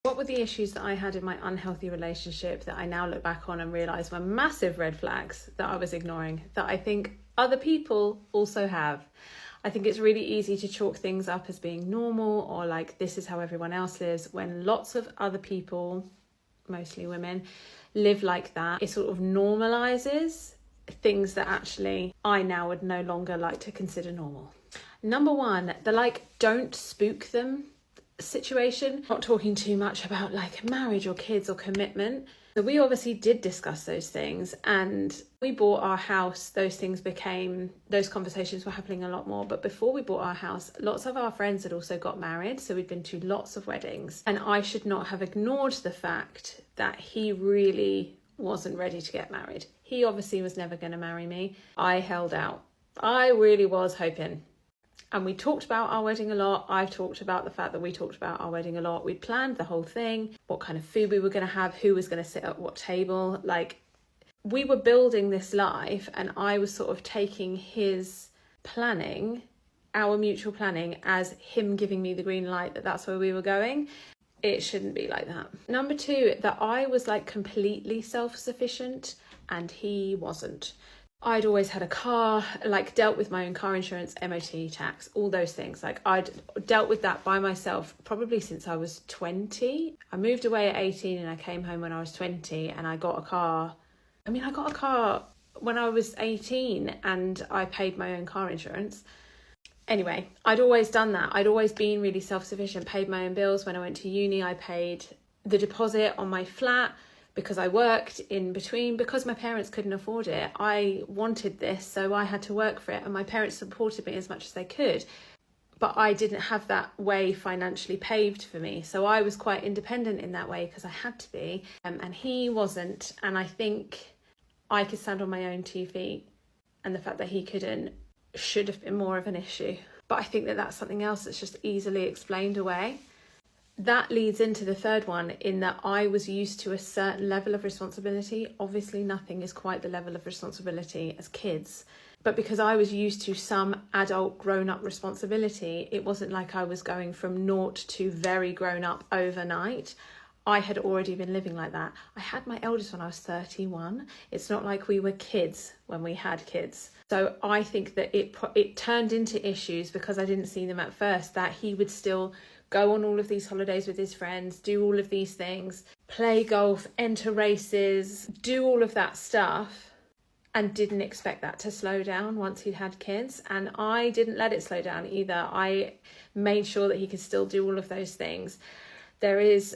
What were the issues that I had in my unhealthy relationship that I now look back on and realise were massive red flags that I was ignoring, that I think other people also have? I think it's really easy to chalk things up as being normal or like this is how everyone else lives, when lots of other people, mostly women, live like that. It sort of normalises things that actually I now would no longer like to consider normal. Number one, the don't spook them situation. Not talking too much about like marriage or kids or commitment. So we obviously did discuss those things, and we bought our house, those conversations were happening a lot more. But before we bought our house, lots of our friends had also got married, so we'd been to lots of weddings, and I should not have ignored the fact that he really wasn't ready to get married. He obviously was never going to marry me. I held out. I really was hoping. And we talked about our wedding a lot. I've talked about the fact that we talked about our wedding a lot. We planned the whole thing, what kind of food we were going to have, who was going to sit at what table. Like, we were building this life, and I was sort of taking his planning, our mutual planning, as him giving me the green light that that's where we were going. It shouldn't be like that. Number two, that I was like completely self-sufficient and he wasn't. I'd always had a car, like dealt with my own car insurance, MOT, tax, all those things. Like I'd dealt with that by myself probably since I was 20. I moved away at 18 and I came home when I was 20, and I got a car. I got a car when I was 18 and I paid my own car insurance. Anyway, I'd always done that. I'd always been really self-sufficient, paid my own bills. When I went to uni, I paid the deposit on my flat, because I worked in between, because my parents couldn't afford it. I wanted this, so I had to work for it, and my parents supported me as much as they could. But I didn't have that way financially paved for me. So I was quite independent in that way because I had to be, and he wasn't. And I think I could stand on my own 2 feet, and the fact that he couldn't should have been more of an issue. But I think that that's something else that's just easily explained away. That leads into the third one, in that I was used to a certain level of responsibility. Obviously, nothing is quite the level of responsibility as kids. But because I was used to some adult grown-up responsibility, it wasn't like I was going from naught to very grown-up overnight. I had already been living like that. I had my eldest when I was 31. It's not like we were kids when we had kids. So I think that it turned into issues because I didn't see them at first, that he would still go on all of these holidays with his friends, do all of these things, play golf, enter races, do all of that stuff, and didn't expect that to slow down once he'd had kids. And I didn't let it slow down either. I made sure that he could still do all of those things. There is